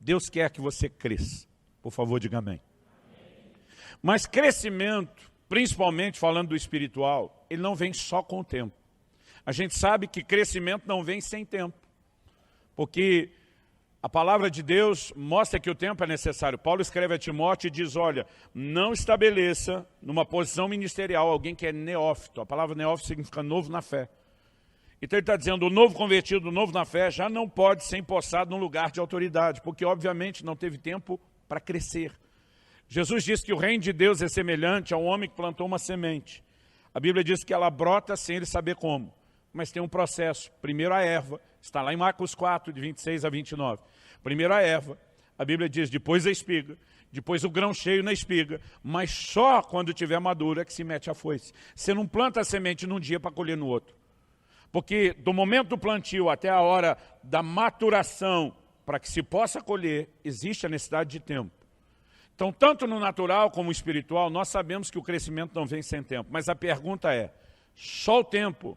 Deus quer que você cresça. Por favor, diga amém. Mas crescimento, principalmente falando do espiritual, ele não vem só com o tempo. A gente sabe que crescimento não vem sem tempo. Porque a palavra de Deus mostra que o tempo é necessário. Paulo escreve a Timóteo e diz, olha, não estabeleça numa posição ministerial alguém que é neófito. A palavra neófito significa novo na fé. Então ele está dizendo, o novo convertido, o novo na fé, já não pode ser empossado num lugar de autoridade, porque obviamente não teve tempo para crescer. Jesus disse que o reino de Deus é semelhante a um homem que plantou uma semente. A Bíblia diz que ela brota sem ele saber como, mas tem um processo. Primeiro a erva, está lá em Marcos 4, de 26 a 29. Primeiro a erva, a Bíblia diz, depois a espiga, depois o grão cheio na espiga, mas só quando tiver madura é que se mete a foice. Você não planta a semente num dia para colher no outro. Porque do momento do plantio até a hora da maturação, para que se possa colher, existe a necessidade de tempo. Então, tanto no natural como no espiritual, nós sabemos que o crescimento não vem sem tempo. Mas a pergunta é, só o tempo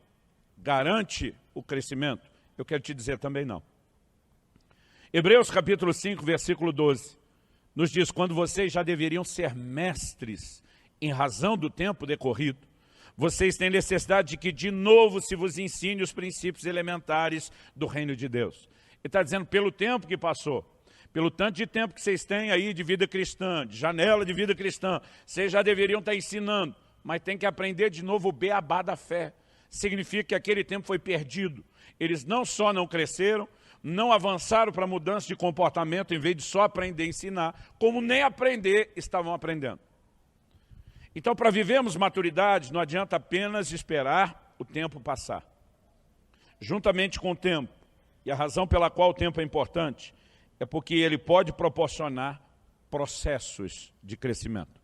garante o crescimento? Eu quero te dizer também não. Hebreus capítulo 5, versículo 12, nos diz, quando vocês já deveriam ser mestres em razão do tempo decorrido, vocês têm necessidade de que de novo se vos ensine os princípios elementares do reino de Deus. Ele está dizendo, pelo tempo que passou, pelo tanto de tempo que vocês têm aí de vida cristã, de janela de vida cristã, vocês já deveriam estar ensinando, mas tem que aprender de novo o beabá da fé. Significa que aquele tempo foi perdido. Eles não só não cresceram, não avançaram para mudança de comportamento, em vez de só aprender a ensinar, como nem aprender estavam aprendendo. Então, para vivermos maturidade, não adianta apenas esperar o tempo passar. Juntamente com o tempo, e a razão pela qual o tempo é importante, é porque ele pode proporcionar processos de crescimento.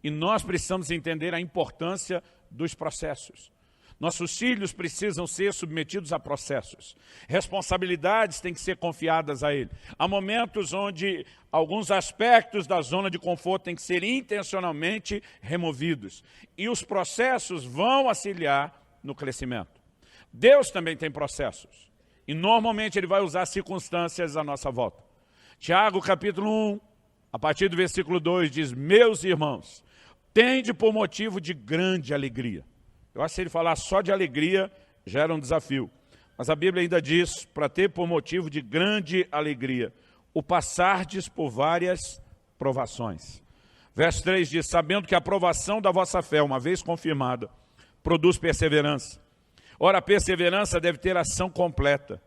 E nós precisamos entender a importância dos processos. Nossos filhos precisam ser submetidos a processos. Responsabilidades têm que ser confiadas a ele. Há momentos onde alguns aspectos da zona de conforto têm que ser intencionalmente removidos. E os processos vão auxiliar no crescimento. Deus também tem processos. E normalmente ele vai usar circunstâncias à nossa volta. Tiago capítulo 1, a partir do versículo 2, diz, meus irmãos, tende por motivo de grande alegria. Eu acho que se ele falar só de alegria, já era um desafio. Mas a Bíblia ainda diz, para ter por motivo de grande alegria, o passardes por várias provações. Verso 3 diz, sabendo que a provação da vossa fé, uma vez confirmada, produz perseverança. Ora, a perseverança deve ter ação completa,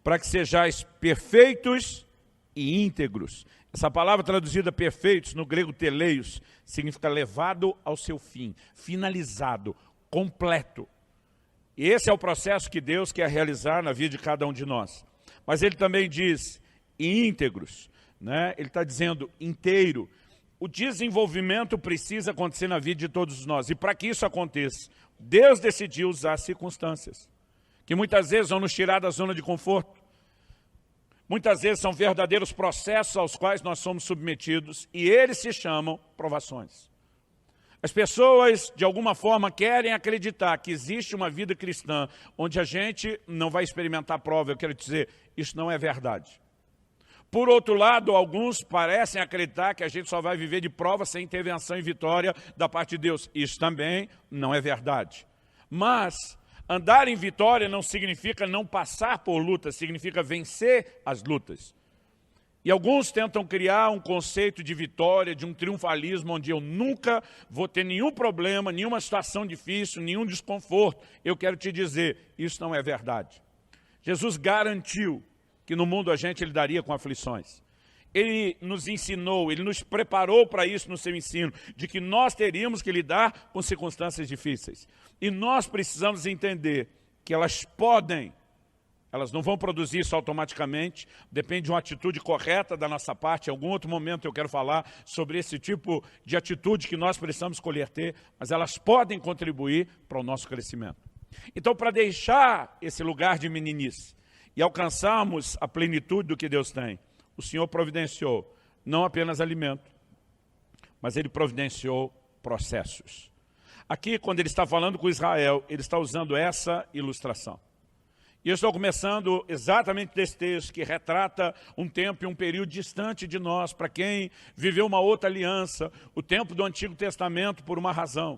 para que sejais perfeitos e íntegros. Essa palavra traduzida perfeitos, no grego teleios, significa levado ao seu fim, finalizado, completo. E esse é o processo que Deus quer realizar na vida de cada um de nós. Mas ele também diz íntegros, né? Ele está dizendo inteiro. O desenvolvimento precisa acontecer na vida de todos nós. E para que isso aconteça, Deus decidiu usar circunstâncias, que muitas vezes vão nos tirar da zona de conforto. Muitas vezes são verdadeiros processos aos quais nós somos submetidos, e eles se chamam provações. As pessoas, de alguma forma, querem acreditar que existe uma vida cristã onde a gente não vai experimentar prova. Eu quero dizer, isso não é verdade. Por outro lado, alguns parecem acreditar que a gente só vai viver de prova sem intervenção e vitória da parte de Deus. Isso também não é verdade. Mas andar em vitória não significa não passar por lutas, significa vencer as lutas. E alguns tentam criar um conceito de vitória, de um triunfalismo, onde eu nunca vou ter nenhum problema, nenhuma situação difícil, nenhum desconforto. Eu quero te dizer, isso não é verdade. Jesus garantiu que no mundo a gente lidaria com aflições. Ele nos ensinou, ele nos preparou para isso no seu ensino, de que nós teríamos que lidar com circunstâncias difíceis. E nós precisamos entender que elas não vão produzir isso automaticamente, depende de uma atitude correta da nossa parte. Em algum outro momento eu quero falar sobre esse tipo de atitude que nós precisamos escolher ter, mas elas podem contribuir para o nosso crescimento. Então, para deixar esse lugar de meninice e alcançarmos a plenitude do que Deus tem, o Senhor providenciou não apenas alimento, mas Ele providenciou processos. Aqui, quando Ele está falando com Israel, Ele está usando essa ilustração. E eu estou começando exatamente desse texto que retrata um tempo e um período distante de nós, para quem viveu uma outra aliança, o tempo do Antigo Testamento por uma razão.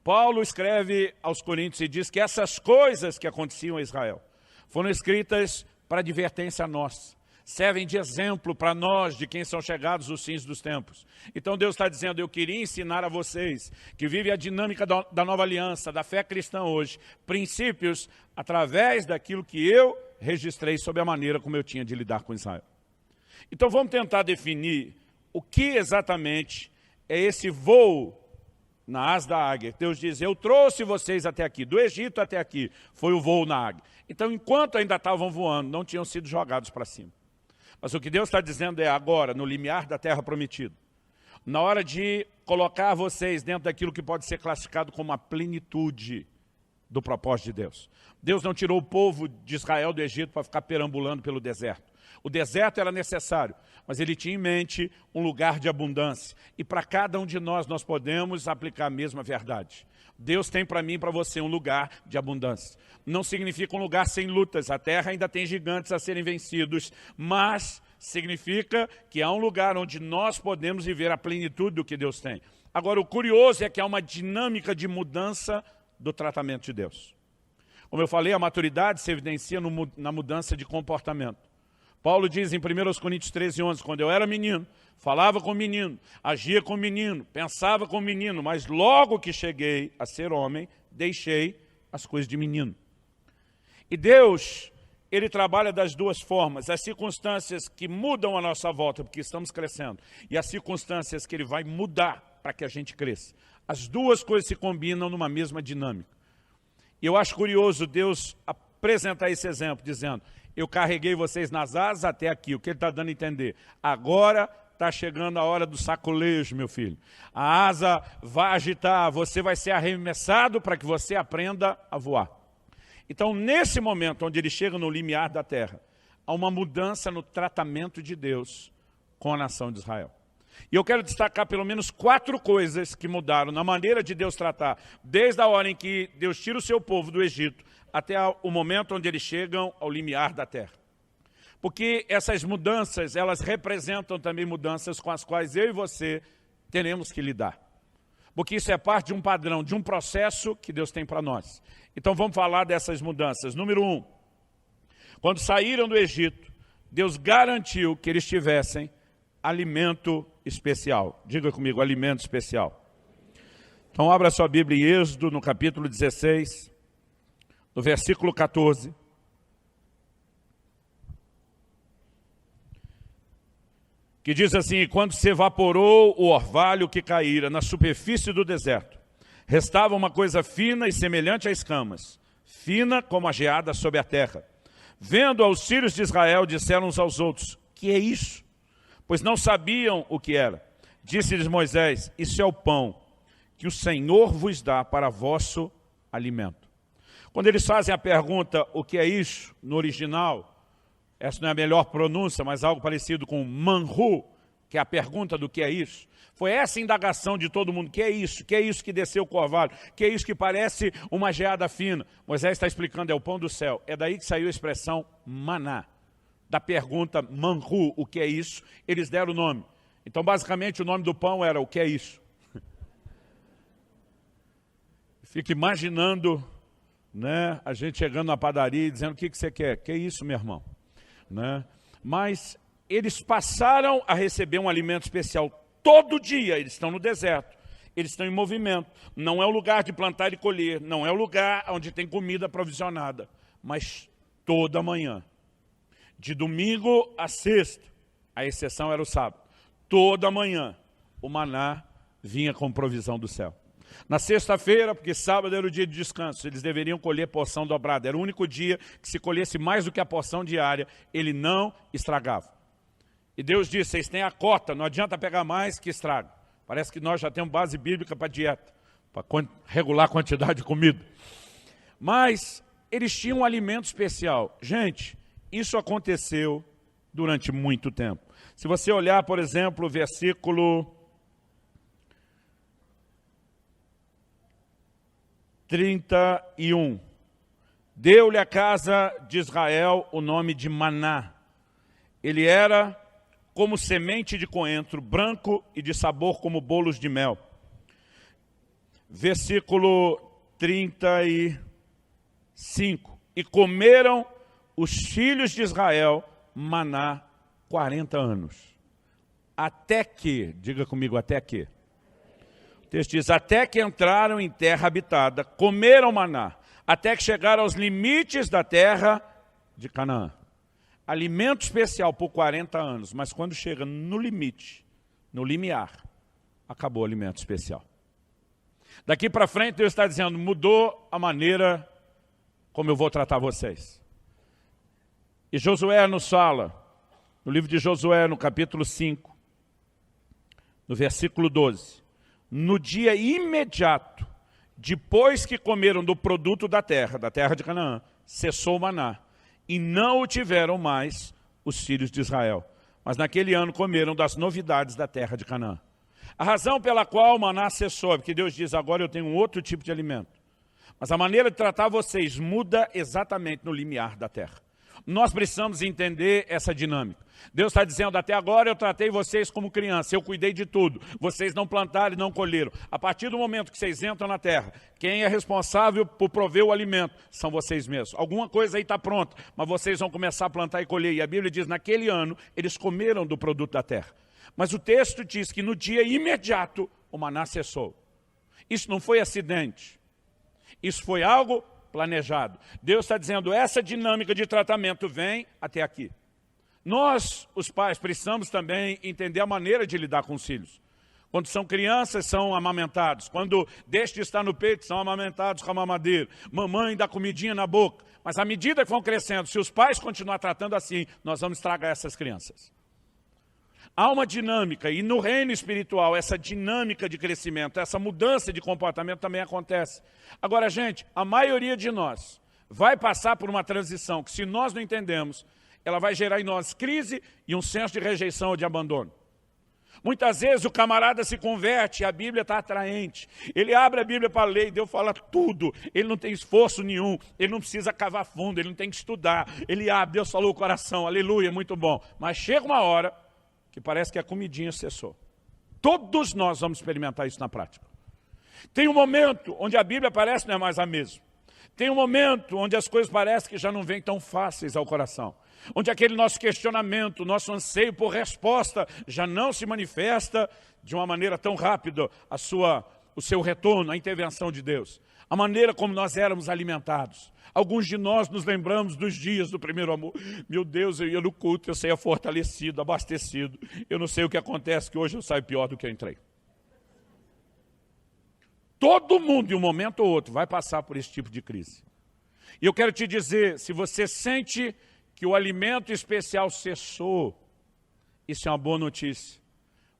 Paulo escreve aos Coríntios e diz que essas coisas que aconteciam a Israel foram escritas para advertência a nós. Servem de exemplo para nós, de quem são chegados os fins dos tempos. Então Deus está dizendo, eu queria ensinar a vocês, que vivem a dinâmica da nova aliança, da fé cristã hoje, princípios através daquilo que eu registrei sobre a maneira como eu tinha de lidar com Israel. Então vamos tentar definir o que exatamente é esse voo na asa da águia. Deus diz, eu trouxe vocês até aqui, do Egito até aqui, foi o voo na águia. Então enquanto ainda estavam voando, não tinham sido jogados para cima. Mas o que Deus está dizendo é agora, no limiar da terra prometida, na hora de colocar vocês dentro daquilo que pode ser classificado como a plenitude do propósito de Deus. Deus não tirou o povo de Israel do Egito para ficar perambulando pelo deserto. O deserto era necessário, mas ele tinha em mente um lugar de abundância. E para cada um de nós podemos aplicar a mesma verdade. Deus tem para mim e para você um lugar de abundância. Não significa um lugar sem lutas, a terra ainda tem gigantes a serem vencidos, mas significa que há um lugar onde nós podemos viver a plenitude do que Deus tem. Agora, o curioso é que há uma dinâmica de mudança do tratamento de Deus. Como eu falei, a maturidade se evidencia na mudança de comportamento. Paulo diz em 1 Coríntios 13:11, quando eu era menino, falava com menino, agia com menino, pensava com menino, mas logo que cheguei a ser homem, deixei as coisas de menino. E Deus, Ele trabalha das duas formas, as circunstâncias que mudam a nossa volta, porque estamos crescendo, e as circunstâncias que Ele vai mudar para que a gente cresça. As duas coisas se combinam numa mesma dinâmica. E eu acho curioso Deus apresentar esse exemplo, dizendo, eu carreguei vocês nas asas até aqui. O que ele está dando a entender? Agora está chegando a hora do sacolejo, meu filho. A asa vai agitar, você vai ser arremessado para que você aprenda a voar. Então, nesse momento onde ele chega no limiar da terra, há uma mudança no tratamento de Deus com a nação de Israel. E eu quero destacar pelo menos 4 coisas que mudaram na maneira de Deus tratar, desde a hora em que Deus tira o seu povo do Egito, até o momento onde eles chegam ao limiar da terra. Porque essas mudanças, elas representam também mudanças com as quais eu e você teremos que lidar. Porque isso é parte de um padrão, de um processo que Deus tem para nós. Então vamos falar dessas mudanças. Número 1, quando saíram do Egito, Deus garantiu que eles tivessem alimento especial. Diga comigo, alimento especial. Então abra sua Bíblia em Êxodo, no capítulo 16, no versículo 14. Que diz assim, quando se evaporou o orvalho que caíra na superfície do deserto, restava uma coisa fina e semelhante a escamas, fina como a geada sobre a terra. Vendo aos filhos de Israel, disseram uns aos outros, que é isso? Pois não sabiam o que era. Disse-lhes Moisés, isso é o pão que o Senhor vos dá para vosso alimento. Quando eles fazem a pergunta, o que é isso? No original, essa não é a melhor pronúncia, mas algo parecido com manhu, que é a pergunta do que é isso. Foi essa a indagação de todo mundo, que é isso? Que é isso que desceu o orvalho? Que é isso que parece uma geada fina? Moisés está explicando, é o pão do céu. É daí que saiu a expressão maná. Da pergunta manhu, o que é isso? Eles deram o nome. Então, basicamente, o nome do pão era o que é isso? Fica imaginando, né, a gente chegando na padaria e dizendo, o que você quer? Que é isso, meu irmão? Né? Mas eles passaram a receber um alimento especial todo dia. Eles estão no deserto, eles estão em movimento. Não é o lugar de plantar e colher, não é o lugar onde tem comida provisionada, mas toda manhã, de domingo a sexta, a exceção era o sábado, toda manhã o maná vinha com provisão do céu. Na sexta-feira, porque sábado era o dia de descanso, eles deveriam colher porção dobrada. Era o único dia que se colhesse mais do que a porção diária, ele não estragava. E Deus disse, vocês têm a cota, não adianta pegar mais que estraga. Parece que nós já temos base bíblica para dieta, para regular a quantidade de comida. Mas eles tinham um alimento especial. Gente, isso aconteceu durante muito tempo. Se você olhar, por exemplo, o versículo 31, deu-lhe à casa de Israel o nome de maná. Ele era como semente de coentro, branco e de sabor como bolos de mel. Versículo 35. E comeram os filhos de Israel maná 40 anos. Até que, diga comigo, até que. O texto diz, até que entraram em terra habitada, comeram maná, até que chegaram aos limites da terra de Canaã. Alimento especial por 40 anos, mas quando chega no limite, no limiar, acabou o alimento especial. Daqui para frente Deus está dizendo, mudou a maneira como eu vou tratar vocês. E Josué nos fala, no livro de Josué, no capítulo 5, no versículo 12, no dia imediato, depois que comeram do produto da terra de Canaã, cessou o maná, e não o tiveram mais os filhos de Israel. Mas naquele ano comeram das novidades da terra de Canaã. A razão pela qual o maná cessou é porque Deus diz, agora eu tenho um outro tipo de alimento. Mas a maneira de tratar vocês muda exatamente no limiar da terra. Nós precisamos entender essa dinâmica. Deus está dizendo, até agora eu tratei vocês como criança, eu cuidei de tudo. Vocês não plantaram e não colheram. A partir do momento que vocês entram na terra, quem é responsável por prover o alimento são vocês mesmos. Alguma coisa aí está pronta, mas vocês vão começar a plantar e colher. E a Bíblia diz, naquele ano, eles comeram do produto da terra. Mas o texto diz que no dia imediato, o maná cessou. Isso não foi acidente. Isso foi algo planejado. Deus está dizendo, essa dinâmica de tratamento vem até aqui. Nós, os pais, precisamos também entender a maneira de lidar com os filhos. Quando são crianças, são amamentados. Quando deixam de estar no peito, são amamentados com a mamadeira. Mamãe dá comidinha na boca. Mas à medida que vão crescendo, se os pais continuarem tratando assim, nós vamos estragar essas crianças. Há uma dinâmica, e no reino espiritual, essa dinâmica de crescimento, essa mudança de comportamento também acontece. Agora, gente, a maioria de nós vai passar por uma transição que, se nós não entendemos, ela vai gerar em nós crise e um senso de rejeição ou de abandono. Muitas vezes o camarada se converte e a Bíblia está atraente. Ele abre a Bíblia para ler e Deus fala tudo. Ele não tem esforço nenhum, ele não precisa cavar fundo, ele não tem que estudar. Ele abre, Deus falou o coração, aleluia, muito bom. Mas chega uma hora que parece que a comidinha cessou. Todos nós vamos experimentar isso na prática. Tem um momento onde a Bíblia parece não é mais a mesma. Tem um momento onde as coisas parecem que já não vêm tão fáceis ao coração. Onde aquele nosso questionamento, nosso anseio por resposta já não se manifesta de uma maneira tão rápida o seu retorno, a intervenção de Deus. A maneira como nós éramos alimentados. Alguns de nós nos lembramos dos dias do primeiro amor. Meu Deus, eu ia no culto, eu saía fortalecido, abastecido. Eu não sei o que acontece, que hoje eu saio pior do que eu entrei. Todo mundo, em um momento ou outro, vai passar por esse tipo de crise. E eu quero te dizer, se você sente que o alimento especial cessou, isso é uma boa notícia.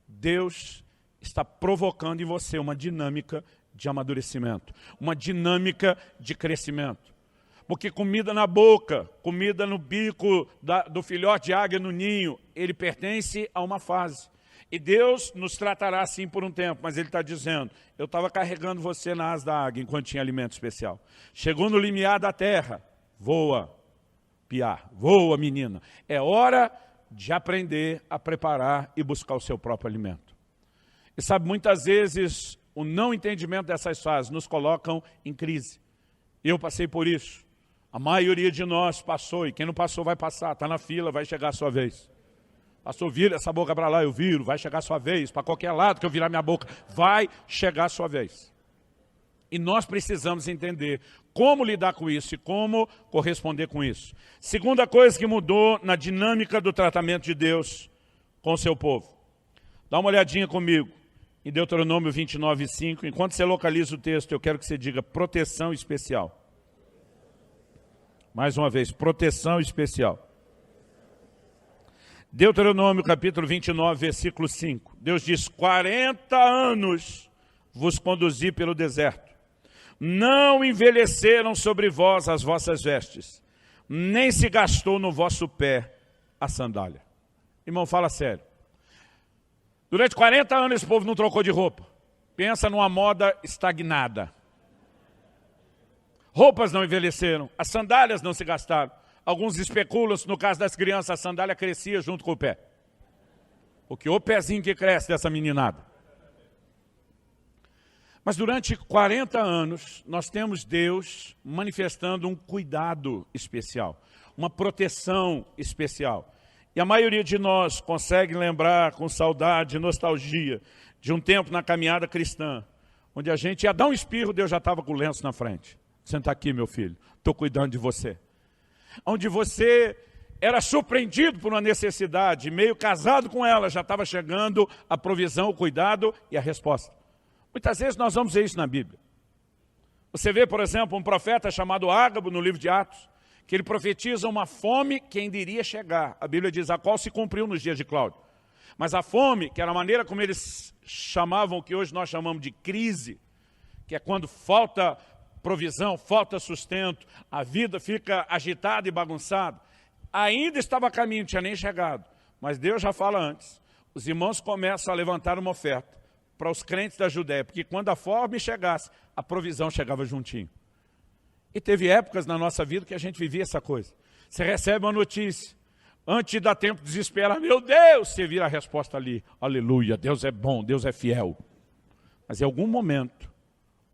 Deus está provocando em você uma dinâmica de amadurecimento, uma dinâmica de crescimento. Porque comida na boca, comida no bico do filhote de águia no ninho, ele pertence a uma fase. E Deus nos tratará assim por um tempo, mas Ele está dizendo, eu estava carregando você na asa da águia enquanto tinha alimento especial. Chegou no limiar da terra, voa, piá, voa menina. É hora de aprender a preparar e buscar o seu próprio alimento. E sabe, muitas vezes o não entendimento dessas fases nos colocam em crise. Eu passei por isso. A maioria de nós passou, e quem não passou vai passar, está na fila, vai chegar a sua vez. Pastor, vira essa boca para lá, eu viro, vai chegar a sua vez, para qualquer lado que eu virar minha boca, vai chegar a sua vez. E nós precisamos entender como lidar com isso e como corresponder com isso. Segunda coisa que mudou na dinâmica do tratamento de Deus com o seu povo. Dá uma olhadinha comigo em Deuteronômio 29:5. Enquanto você localiza o texto, eu quero que você diga proteção especial. Mais uma vez, proteção especial. Deuteronômio capítulo 29, versículo 5. Deus diz, 40 anos vos conduzi pelo deserto. Não envelheceram sobre vós as vossas vestes, nem se gastou no vosso pé a sandália. Irmão, fala sério. Durante 40 anos esse povo não trocou de roupa. Pensa numa moda estagnada. roupas não envelheceram, as sandálias não se gastaram. Alguns especulam se no caso das crianças a sandália crescia junto com o pé. Porque o pezinho que cresce dessa meninada. Mas durante 40 anos, nós temos Deus manifestando um cuidado especial, uma proteção especial. E a maioria de nós consegue lembrar com saudade, nostalgia, de um tempo na caminhada cristã, onde a gente ia dar um espirro, Deus já estava com o lenço na frente. Senta aqui, meu filho, estou cuidando de você. Onde você era surpreendido por uma necessidade, meio casado com ela, já estava chegando a provisão, o cuidado e a resposta. Muitas vezes nós vamos ver isso na Bíblia. Você vê, por exemplo, um profeta chamado Ágabo no livro de Atos, que ele profetiza uma fome que ainda iria chegar. A Bíblia diz, a qual se cumpriu nos dias de Cláudio. Mas a fome, que era a maneira como eles chamavam o que hoje nós chamamos de crise, que é quando falta provisão, falta sustento, a vida fica agitada e bagunçada, ainda estava a caminho, não tinha nem chegado. Mas Deus já fala antes. Os irmãos começam a levantar uma oferta para os crentes da Judéia, porque quando a fome chegasse, a provisão chegava juntinho. E teve épocas na nossa vida que a gente vivia essa coisa. Você recebe uma notícia, antes de dar tempo de desesperar, meu Deus, você vira a resposta ali, aleluia, Deus é bom, Deus é fiel. Mas em algum momento,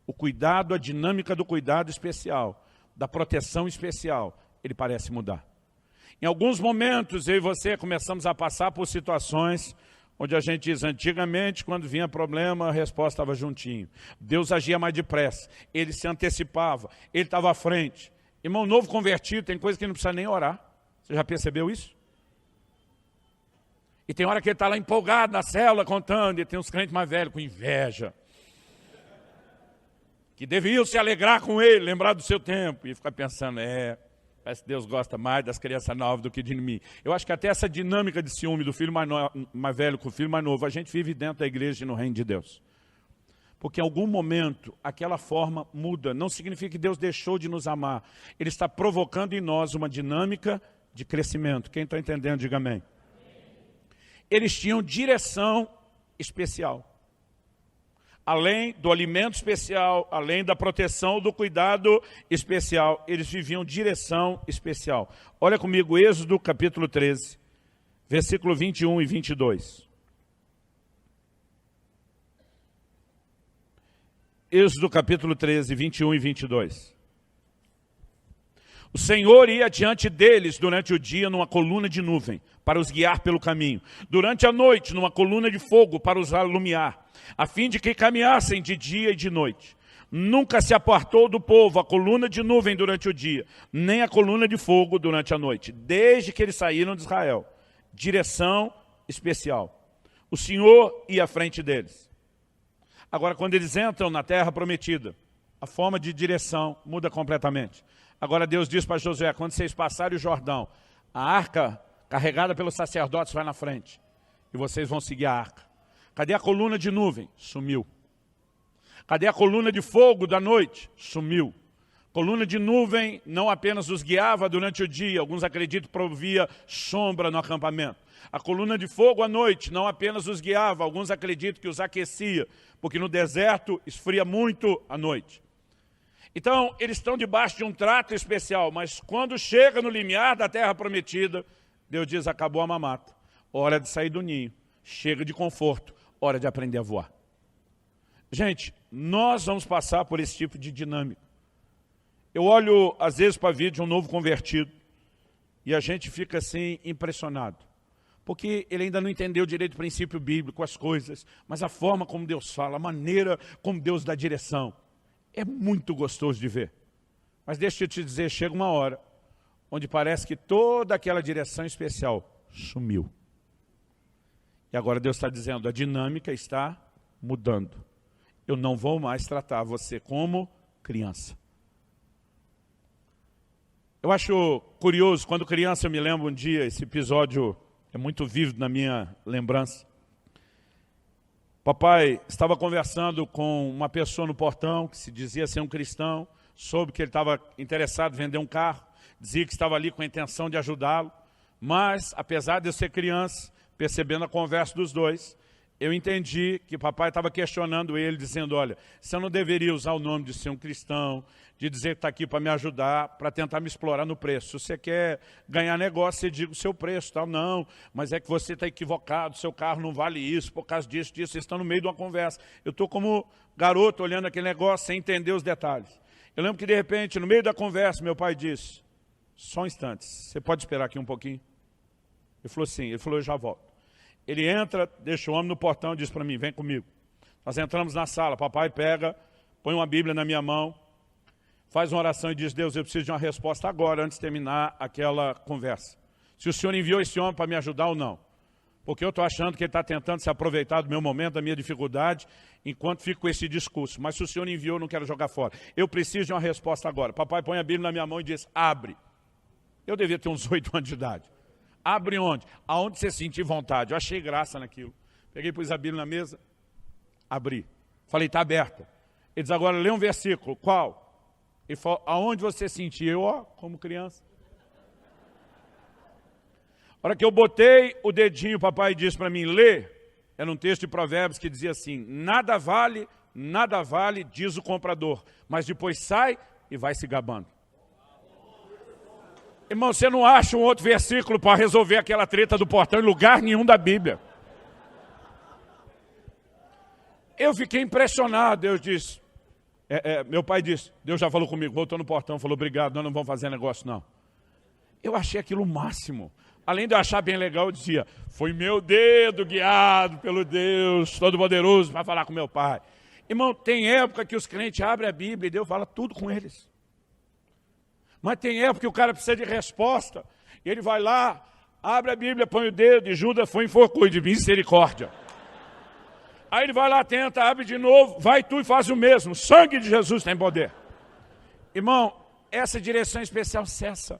o cuidado, a dinâmica do cuidado especial, da proteção especial, ele parece mudar. Em alguns momentos, eu e você começamos a passar por situações onde a gente diz, antigamente, quando vinha problema, a resposta estava juntinho. Deus agia mais depressa, ele se antecipava, ele estava à frente. Irmão, novo convertido, tem coisa que não precisa nem orar. Você já percebeu isso? E tem hora que ele está lá empolgado na célula, contando, e tem uns crentes mais velhos com inveja. Que deviam se alegrar com ele, lembrar do seu tempo. E ficar pensando, parece que Deus gosta mais das crianças novas do que de mim. Eu acho que até essa dinâmica de ciúme do filho mais velho com o filho mais novo, a gente vive dentro da igreja e no reino de Deus. Porque em algum momento, aquela forma muda. Não significa que Deus deixou de nos amar. Ele está provocando em nós uma dinâmica de crescimento. Quem está entendendo, diga amém. Eles tinham direção especial. Além do alimento especial, além da proteção, do cuidado especial, eles viviam direção especial. Olha comigo, Êxodo capítulo 13, versículo 21 e 22. Êxodo capítulo 13, 21 e 22. O Senhor ia diante deles durante o dia numa coluna de nuvem, para os guiar pelo caminho. Durante a noite, numa coluna de fogo, para os alumiar, a fim de que caminhassem de dia e de noite. Nunca se apartou do povo a coluna de nuvem durante o dia, nem a coluna de fogo durante a noite, desde que eles saíram de Israel. Direção especial. O Senhor ia à frente deles. Agora, quando eles entram na terra prometida, a forma de direção muda completamente. Agora Deus diz para Josué, quando vocês passarem o Jordão, a arca carregada pelos sacerdotes vai na frente. E vocês vão seguir a arca. Cadê a coluna de nuvem? Sumiu. Cadê a coluna de fogo da noite? Sumiu. Coluna de nuvem não apenas os guiava durante o dia, alguns acreditam que provia sombra no acampamento. A coluna de fogo à noite não apenas os guiava, alguns acreditam que os aquecia, porque no deserto esfria muito à noite. Então, eles estão debaixo de um trato especial, mas quando chega no limiar da terra prometida, Deus diz, acabou a mamata, hora de sair do ninho, chega de conforto, hora de aprender a voar. Gente, nós vamos passar por esse tipo de dinâmica. Eu olho, às vezes, para a vida de um novo convertido, e a gente fica assim, impressionado. Porque ele ainda não entendeu direito o princípio bíblico, as coisas, mas a forma como Deus fala, a maneira como Deus dá direção, é muito gostoso de ver. Mas deixa eu te dizer, chega uma hora onde parece que toda aquela direção especial sumiu. E agora Deus está dizendo, a dinâmica está mudando. Eu não vou mais tratar você como criança. Eu acho curioso, quando criança eu me lembro um dia, esse episódio é muito vívido na minha lembrança. Papai estava conversando com uma pessoa no portão, que se dizia ser um cristão, soube que ele estava interessado em vender um carro, dizia que estava ali com a intenção de ajudá-lo, mas, apesar de eu ser criança, percebendo a conversa dos dois, eu entendi que papai estava questionando ele, dizendo, olha, você não deveria usar o nome de ser um cristão, de dizer que está aqui para me ajudar, para tentar me explorar no preço. Se você quer ganhar negócio, você diga o seu preço, tal. Não, mas é que você está equivocado, seu carro não vale isso, por causa disso, vocês estão no meio de uma conversa. Eu estou como garoto olhando aquele negócio sem entender os detalhes. Eu lembro que de repente, no meio da conversa, meu pai disse, só um instante, você pode esperar aqui um pouquinho? Ele falou sim, ele falou, eu já volto. Ele entra, deixa o homem no portão e diz para mim, vem comigo. Nós entramos na sala, papai pega, põe uma Bíblia na minha mão, faz uma oração e diz, Deus, eu preciso de uma resposta agora, antes de terminar aquela conversa. Se o Senhor enviou esse homem para me ajudar ou não. Porque eu estou achando que ele está tentando se aproveitar do meu momento, da minha dificuldade, enquanto fico com esse discurso. Mas se o Senhor enviou, eu não quero jogar fora. Eu preciso de uma resposta agora. Papai põe a Bíblia na minha mão e diz, abre. Eu devia ter uns 8 anos de idade. Abre onde? Aonde você sentir vontade. Eu achei graça naquilo. Peguei, pus a Bíblia na mesa, abri. Falei, está aberta. Ele diz, agora lê um versículo. Qual? Ele falou, aonde você sentir? Eu, ó, como criança. A hora que eu botei o dedinho, o papai disse para mim, lê. Era um texto de Provérbios que dizia assim, nada vale, diz o comprador. Mas depois sai e vai se gabando. Irmão, você não acha um outro versículo para resolver aquela treta do portão em lugar nenhum da Bíblia. Eu fiquei impressionado, Deus disse, meu pai disse, Deus já falou comigo, voltou no portão, falou, obrigado, nós não vamos fazer negócio não. Eu achei aquilo o máximo. Além de eu achar bem legal, eu dizia, foi meu dedo guiado pelo Deus Todo-Poderoso para falar com meu pai. Irmão, tem época que os crentes abrem a Bíblia e Deus fala tudo com eles. Mas tem época que o cara precisa de resposta. E ele vai lá, abre a Bíblia, põe o dedo, e Judas foi enforcou, de misericórdia. Aí ele vai lá, tenta, abre de novo, vai tu e faz o mesmo. O sangue de Jesus tem poder. Irmão, essa direção especial cessa.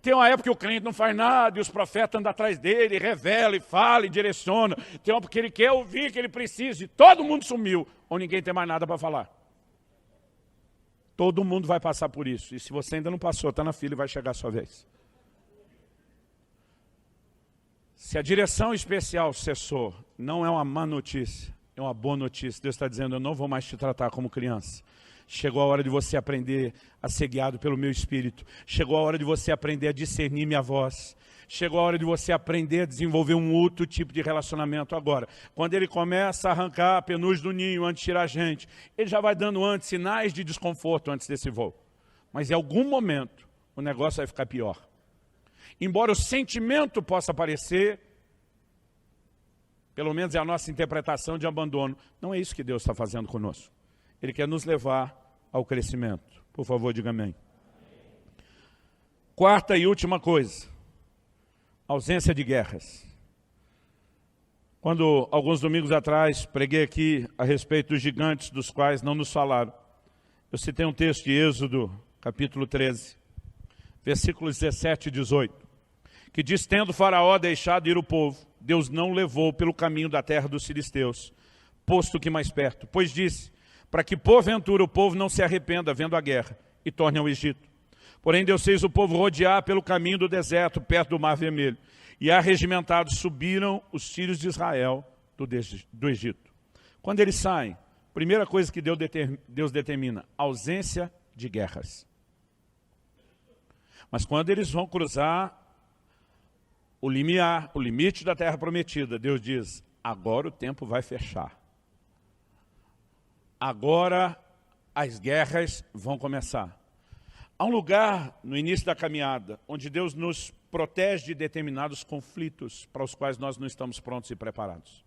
Tem uma época que o crente não faz nada, e os profetas andam atrás dele, revela, e fala, e direciona. Tem uma época que ele quer ouvir, que ele precisa, e todo mundo sumiu, ou ninguém tem mais nada para falar. Todo mundo vai passar por isso. E se você ainda não passou, está na fila e vai chegar a sua vez. Se a direção especial cessou, não é uma má notícia, é uma boa notícia. Deus está dizendo, eu não vou mais te tratar como criança. Chegou a hora de você aprender a ser guiado pelo meu Espírito. Chegou a hora de você aprender a discernir minha voz. Chegou a hora de você aprender a desenvolver um outro tipo de relacionamento agora. Quando ele começa a arrancar a penugem do ninho antes de tirar a gente, ele já vai dando antes sinais de desconforto antes desse voo. Mas em algum momento o negócio vai ficar pior. Embora o sentimento possa aparecer, pelo menos é a nossa interpretação de abandono, não é isso que Deus está fazendo conosco. Ele quer nos levar ao crescimento. Por favor, diga amém. Quarta e última coisa. Ausência de guerras. Quando, alguns domingos atrás, preguei aqui a respeito dos gigantes dos quais não nos falaram, eu citei um texto de Êxodo, capítulo 13, versículos 17 e 18, que diz, tendo Faraó deixado ir o povo, Deus não levou pelo caminho da terra dos filisteus, posto que mais perto, pois disse, para que porventura o povo não se arrependa vendo a guerra e torne ao Egito. Porém Deus fez o povo rodear pelo caminho do deserto, perto do Mar Vermelho. E arregimentados subiram os filhos de Israel do Egito. Quando eles saem, primeira coisa que Deus determina, ausência de guerras. Mas quando eles vão cruzar o limiar, o limite da terra prometida, Deus diz, agora o tempo vai fechar. Agora as guerras vão começar. Há um lugar no início da caminhada onde Deus nos protege de determinados conflitos para os quais nós não estamos prontos e preparados.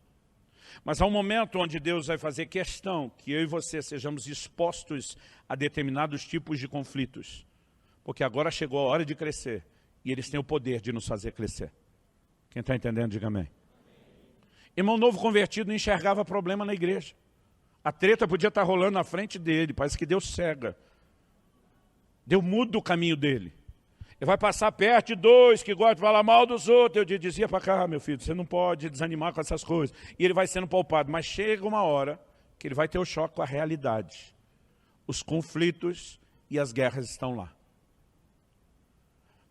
Mas há um momento onde Deus vai fazer questão que eu e você sejamos expostos a determinados tipos de conflitos. Porque agora chegou a hora de crescer e eles têm o poder de nos fazer crescer. Quem está entendendo, diga amém. Irmão novo convertido não enxergava problema na igreja. A treta podia estar rolando na frente dele, parece que Deus cega. Deus muda o caminho dele. Ele vai passar perto de dois que gostam de falar mal dos outros. Eu dizia para cá, meu filho, você não pode desanimar com essas coisas. E ele vai sendo poupado. Mas chega uma hora que ele vai ter o choque com a realidade. Os conflitos e as guerras estão lá.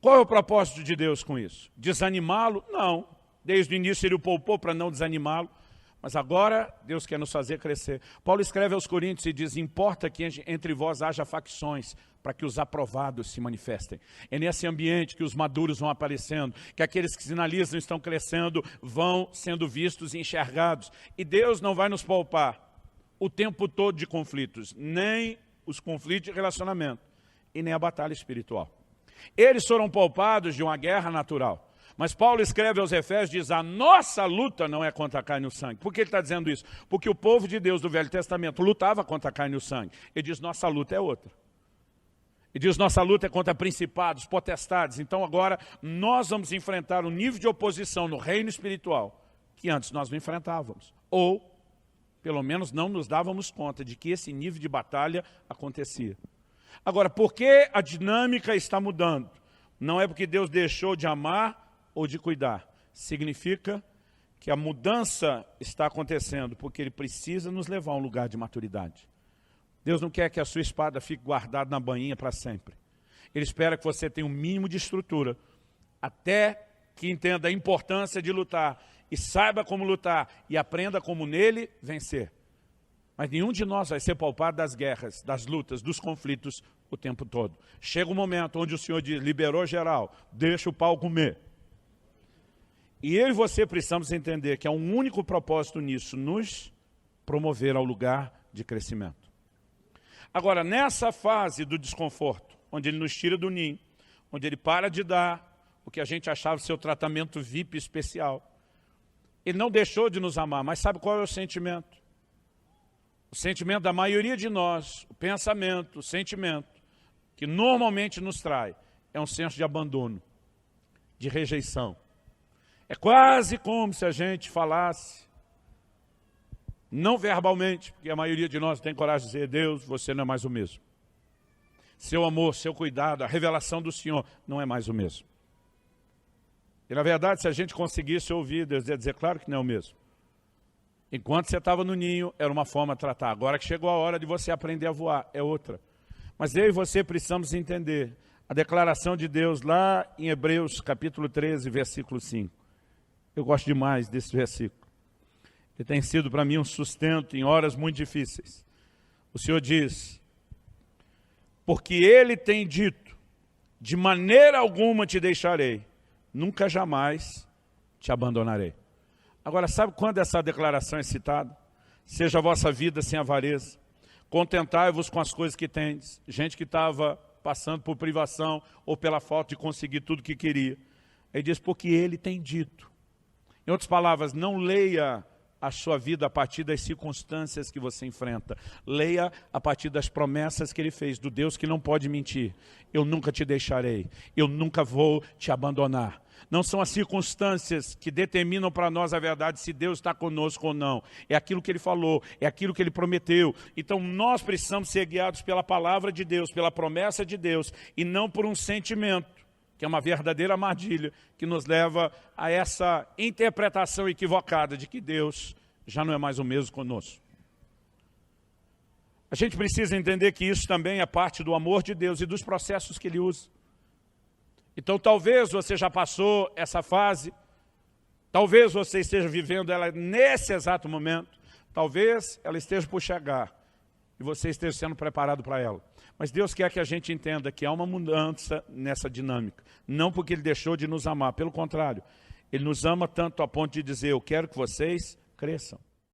Qual é o propósito de Deus com isso? Desanimá-lo? Não. Desde o início ele o poupou para não desanimá-lo. mas agora Deus quer nos fazer crescer. Paulo escreve aos Coríntios e diz, importa que entre vós haja facções, para que os aprovados se manifestem. É nesse ambiente que os maduros vão aparecendo, que aqueles que sinalizam estão crescendo, vão sendo vistos e enxergados. E Deus não vai nos poupar o tempo todo de conflitos, nem os conflitos de relacionamento, e nem a batalha espiritual. Eles foram poupados de uma guerra natural. Mas Paulo escreve aos Efésios e diz, a nossa luta não é contra a carne e o sangue. Por que ele está dizendo isso? Porque o povo de Deus do Velho Testamento lutava contra a carne e o sangue. Ele diz, nossa luta é outra. Ele diz, nossa luta é contra principados, potestades. Então agora nós vamos enfrentar um nível de oposição no reino espiritual que antes nós não enfrentávamos. Ou, pelo menos, não nos dávamos conta de que esse nível de batalha acontecia. Agora, por que a dinâmica está mudando? Não é porque Deus deixou de amar ou de cuidar. Significa que a mudança está acontecendo porque Ele precisa nos levar a um lugar de maturidade. Deus não quer que a sua espada fique guardada na bainha para sempre. Ele espera que você tenha um mínimo de estrutura, até que entenda a importância de lutar, e saiba como lutar, e aprenda como nele vencer. Mas nenhum de nós vai ser poupado das guerras, das lutas, dos conflitos o tempo todo. Chega um momento onde o Senhor diz, liberou geral, deixa o pau comer. E eu e você precisamos entender que há um único propósito nisso, nos promover ao lugar de crescimento. Agora, nessa fase do desconforto, onde Ele nos tira do ninho, onde Ele para de dar o que a gente achava ser o tratamento VIP especial, Ele não deixou de nos amar, mas sabe qual é o sentimento? O sentimento da maioria de nós, o pensamento, o sentimento, que normalmente nos trai, é um senso de abandono, de rejeição. É quase como se a gente falasse, não verbalmente, porque a maioria de nós tem coragem de dizer, Deus, você não é mais o mesmo. Seu amor, seu cuidado, a revelação do Senhor não é mais o mesmo. E na verdade, se a gente conseguisse ouvir, Deus ia dizer, claro que não é o mesmo. Enquanto você estava no ninho, era uma forma de tratar. Agora que chegou a hora de você aprender a voar, é outra. Mas eu e você precisamos entender a declaração de Deus lá em Hebreus, capítulo 13, versículo 5. Eu gosto demais desse versículo. Ele tem sido para mim um sustento em horas muito difíceis. O Senhor diz, porque Ele tem dito, de maneira alguma te deixarei, nunca jamais te abandonarei. Agora, sabe quando essa declaração é citada? Seja a vossa vida sem avareza, contentai-vos com as coisas que tendes. Gente que estava passando por privação ou pela falta de conseguir tudo que queria. Ele diz, porque Ele tem dito. Em outras palavras, não leia a sua vida a partir das circunstâncias que você enfrenta. Leia a partir das promessas que Ele fez, do Deus que não pode mentir. Eu nunca te deixarei, eu nunca vou te abandonar. Não são as circunstâncias que determinam para nós a verdade se Deus está conosco ou não. É aquilo que Ele falou, é aquilo que Ele prometeu. Então nós precisamos ser guiados pela palavra de Deus, pela promessa de Deus, e não por um sentimento, que é uma verdadeira armadilha, que nos leva a essa interpretação equivocada de que Deus já não é mais o mesmo conosco. A gente precisa entender que isso também é parte do amor de Deus e dos processos que Ele usa. Então talvez você já passou essa fase, talvez você esteja vivendo ela nesse exato momento, talvez ela esteja por chegar e você esteja sendo preparado para ela. Mas Deus quer que a gente entenda que há uma mudança nessa dinâmica. Não porque Ele deixou de nos amar, pelo contrário. Ele nos ama tanto a ponto de dizer, eu quero que vocês cresçam.